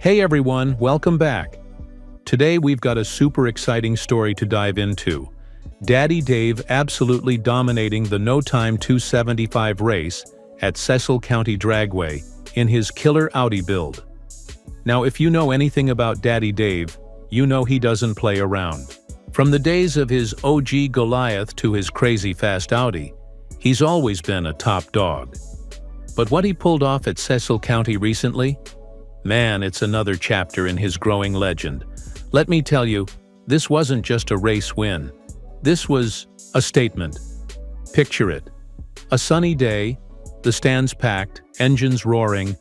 Hey everyone, welcome back. Today we've got a super exciting story to dive into. Daddy Dave absolutely dominating the No Time 275 race at Cecil County Dragway in his killer Audi build. Now if you know anything about Daddy Dave, you know he doesn't play around. From the days of his OG Goliath to his crazy fast Audi, he's always been a top dog. But what he pulled off at Cecil County recently? Man, it's another chapter in his growing legend. Let me tell you, this wasn't just a race win. This was a statement. Picture it. A sunny day, the stands packed, engines roaring,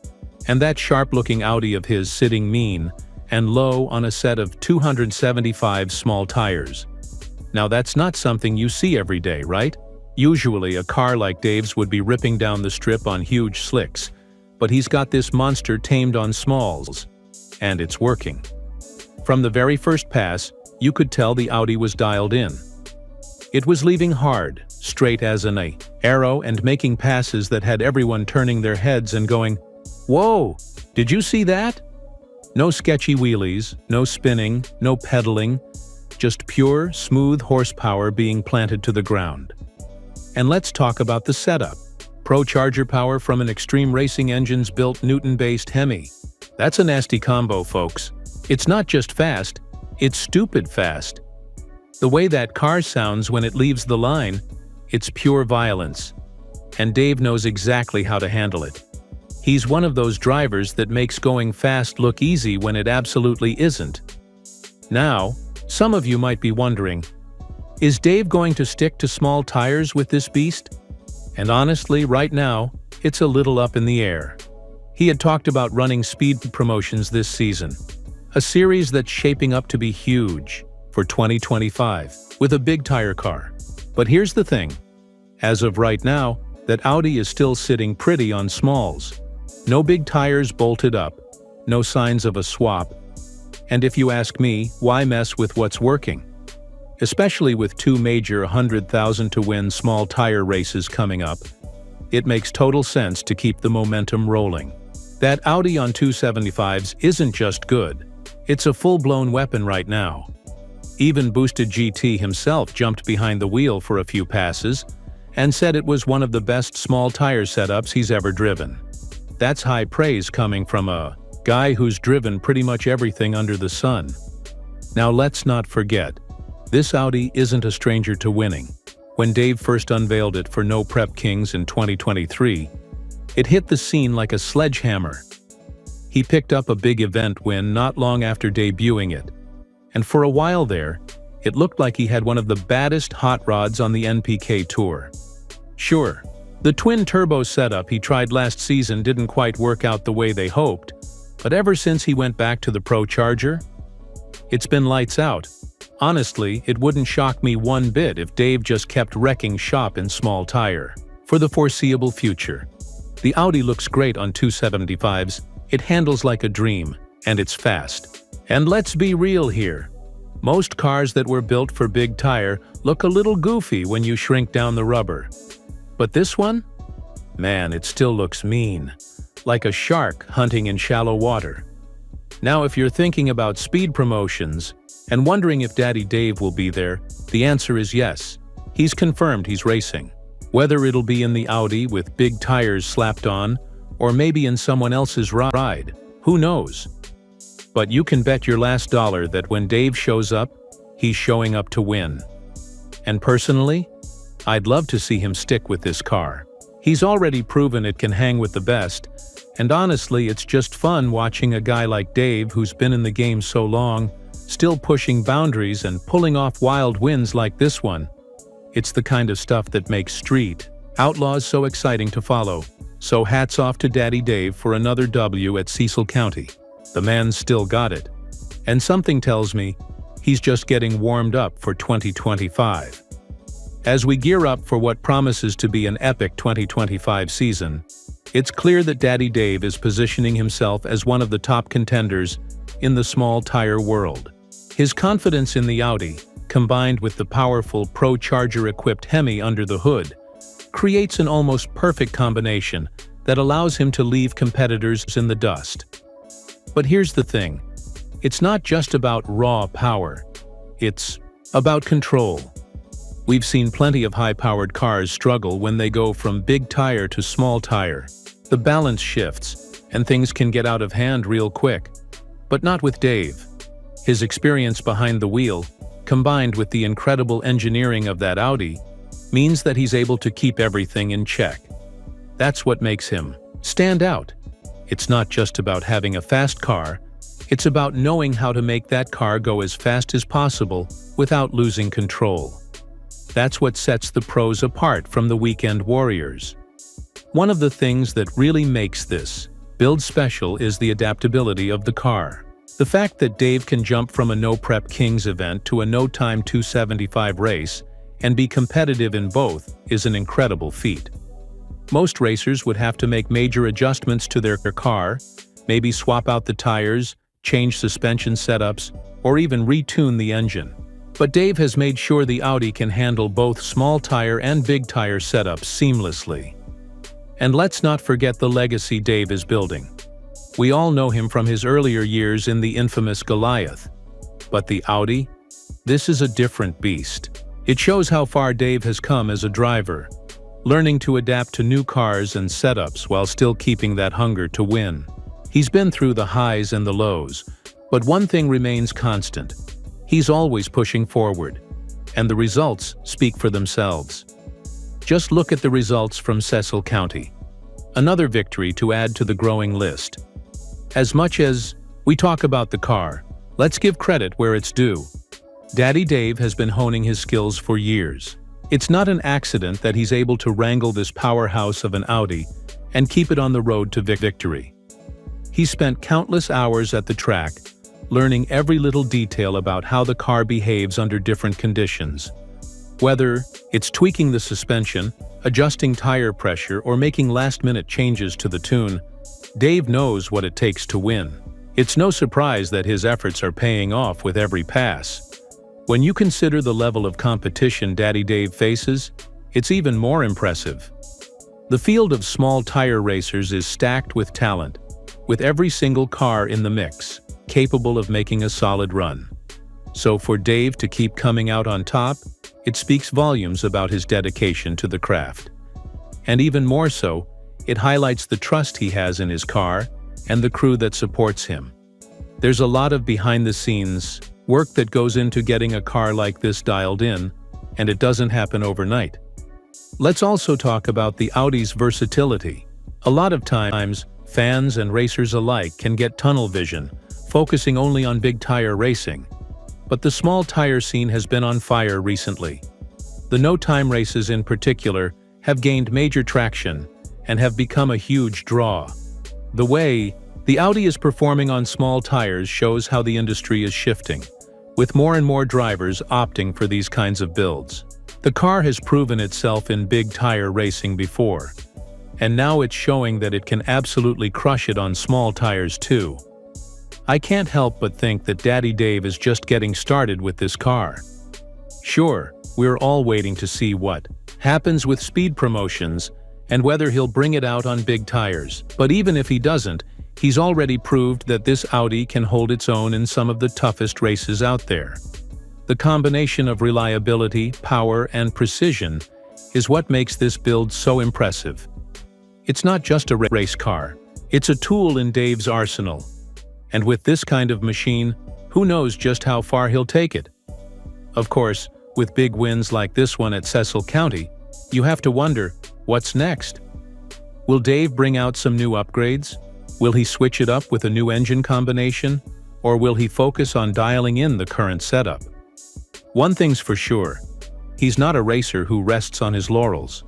and that sharp-looking Audi of his sitting mean and low on a set of 275 small tires. Now that's not something you see every day, right? Usually a car like Dave's would be ripping down the strip on huge slicks, but he's got this monster tamed on smalls, and it's working. From the very first pass, you could tell the Audi was dialed in. It was leaving hard, straight as an arrow, and making passes that had everyone turning their heads and going, "Whoa, did you see that?" No sketchy wheelies, no spinning, no pedaling, just pure, smooth horsepower being planted to the ground. And let's talk about the setup. Procharger power from an Extreme Racing Engines built Newton-based HEMI. That's a nasty combo, folks. It's not just fast, it's stupid fast. The way that car sounds when it leaves the line, it's pure violence. And Dave knows exactly how to handle it. He's one of those drivers that makes going fast look easy when it absolutely isn't. Now, some of you might be wondering, is Dave going to stick to small tires with this beast? And honestly, right now, it's a little up in the air. He had talked about running speed promotions this season, a series that's shaping up to be huge for 2025 with a big tire car. But here's the thing. As of right now, that Audi is still sitting pretty on smalls. No big tires bolted up, no signs of a swap. And if you ask me, why mess with what's working? Especially with two major 100,000 to win small tire races coming up, it makes total sense to keep the momentum rolling. That Audi on 275s isn't just good, it's a full-blown weapon right now. Even Boosted GT himself jumped behind the wheel for a few passes and said it was one of the best small tire setups he's ever driven. That's high praise coming from a guy who's driven pretty much everything under the sun. Now let's not forget, this Audi isn't a stranger to winning. When Dave first unveiled it for No Prep Kings in 2023, it hit the scene like a sledgehammer. He picked up a big event win not long after debuting it, and for a while there, it looked like he had one of the baddest hot rods on the NPK Tour. Sure, the twin-turbo setup he tried last season didn't quite work out the way they hoped, but ever since he went back to the Procharger, it's been lights out. Honestly, it wouldn't shock me one bit if Dave just kept wrecking shop in small tire. For the foreseeable future, the Audi looks great on 275s, it handles like a dream, and it's fast. And let's be real here. Most cars that were built for big tire look a little goofy when you shrink down the rubber. But this one? Man, it still looks mean. Like a shark hunting in shallow water. Now if you're thinking about speed promotions, and wondering if Daddy Dave will be there, the answer is yes. He's confirmed he's racing. Whether it'll be in the Audi with big tires slapped on, or maybe in someone else's ride, who knows? But you can bet your last dollar that when Dave shows up, he's showing up to win. And personally, I'd love to see him stick with this car. He's already proven it can hang with the best, and honestly, it's just fun watching a guy like Dave who's been in the game so long, still pushing boundaries and pulling off wild wins like this one. It's the kind of stuff that makes Street Outlaws so exciting to follow. So hats off to Daddy Dave for another W at Cecil County. The man's still got it. And something tells me he's just getting warmed up for 2025. As we gear up for what promises to be an epic 2025 season, it's clear that Daddy Dave is positioning himself as one of the top contenders in the small tire world. His confidence in the Audi, combined with the powerful Procharger-equipped HEMI under the hood, creates an almost perfect combination that allows him to leave competitors in the dust. But here's the thing. It's not just about raw power. It's about control. We've seen plenty of high-powered cars struggle when they go from big tire to small tire. The balance shifts, and things can get out of hand real quick. But not with Dave. His experience behind the wheel, combined with the incredible engineering of that Audi, means that he's able to keep everything in check. That's what makes him stand out. It's not just about having a fast car, it's about knowing how to make that car go as fast as possible without losing control. That's what sets the pros apart from the weekend warriors. One of the things that really makes this build special is the adaptability of the car. The fact that Dave can jump from a no-prep Kings event to a no-time 275 race and be competitive in both is an incredible feat. Most racers would have to make major adjustments to their car, maybe swap out the tires, change suspension setups, or even retune the engine. But Dave has made sure the Audi can handle both small tire and big tire setups seamlessly. And let's not forget the legacy Dave is building. We all know him from his earlier years in the infamous Goliath. But the Audi? This is a different beast. It shows how far Dave has come as a driver, learning to adapt to new cars and setups while still keeping that hunger to win. He's been through the highs and the lows, but one thing remains constant. He's always pushing forward, and the results speak for themselves. Just look at the results from Cecil County. Another victory to add to the growing list. As much as we talk about the car, let's give credit where it's due. Daddy Dave has been honing his skills for years. It's not an accident that he's able to wrangle this powerhouse of an Audi and keep it on the road to victory. He spent countless hours at the track, learning every little detail about how the car behaves under different conditions. Whether it's tweaking the suspension, adjusting tire pressure, or making last-minute changes to the tune, Dave knows what it takes to win. It's no surprise that his efforts are paying off with every pass. When you consider the level of competition Daddy Dave faces, it's even more impressive. The field of small tire racers is stacked with talent, with every single car in the mix, capable of making a solid run. So for Dave to keep coming out on top, it speaks volumes about his dedication to the craft. And even more so, it highlights the trust he has in his car and the crew that supports him. There's a lot of behind-the-scenes work that goes into getting a car like this dialed in, and it doesn't happen overnight. Let's also talk about the Audi's versatility. A lot of times, fans and racers alike can get tunnel vision, focusing only on big tire racing. But the small tire scene has been on fire recently. The no-time races in particular have gained major traction and have become a huge draw. The way the Audi is performing on small tires shows how the industry is shifting, with more and more drivers opting for these kinds of builds. The car has proven itself in big tire racing before, and now it's showing that it can absolutely crush it on small tires too. I can't help but think that Daddy Dave is just getting started with this car. Sure, we're all waiting to see what happens with speed promotions and whether he'll bring it out on big tires. But even if he doesn't, he's already proved that this Audi can hold its own in some of the toughest races out there. The combination of reliability, power, and precision is what makes this build so impressive. It's not just a race car, it's a tool in Dave's arsenal. And with this kind of machine, who knows just how far he'll take it? Of course, with big wins like this one at Cecil County, you have to wonder, what's next? Will Dave bring out some new upgrades? Will he switch it up with a new engine combination? Or will he focus on dialing in the current setup? One thing's for sure, he's not a racer who rests on his laurels.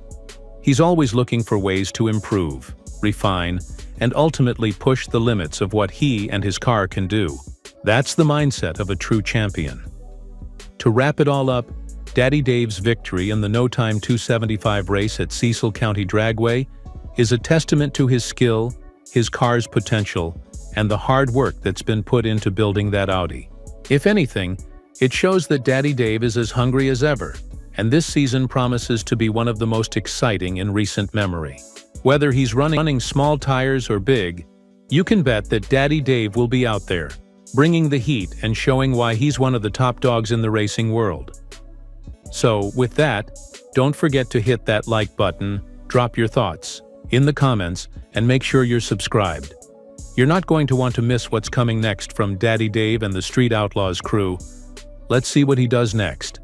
He's always looking for ways to improve, refine, and ultimately push the limits of what he and his car can do. That's the mindset of a true champion. To wrap it all up, Daddy Dave's victory in the no-time 275 race at Cecil County Dragway is a testament to his skill, his car's potential, and the hard work that's been put into building that Audi. If anything, it shows that Daddy Dave is as hungry as ever, and this season promises to be one of the most exciting in recent memory. Whether he's running small tires or big, You can bet that Daddy Dave will be out there, bringing the heat and showing why he's one of the top dogs in the racing world. So, with that, don't forget to hit that like button, drop your thoughts in the comments, and make sure you're subscribed. You're not going to want to miss what's coming next from Daddy Dave and the Street Outlaws crew. Let's see what he does next.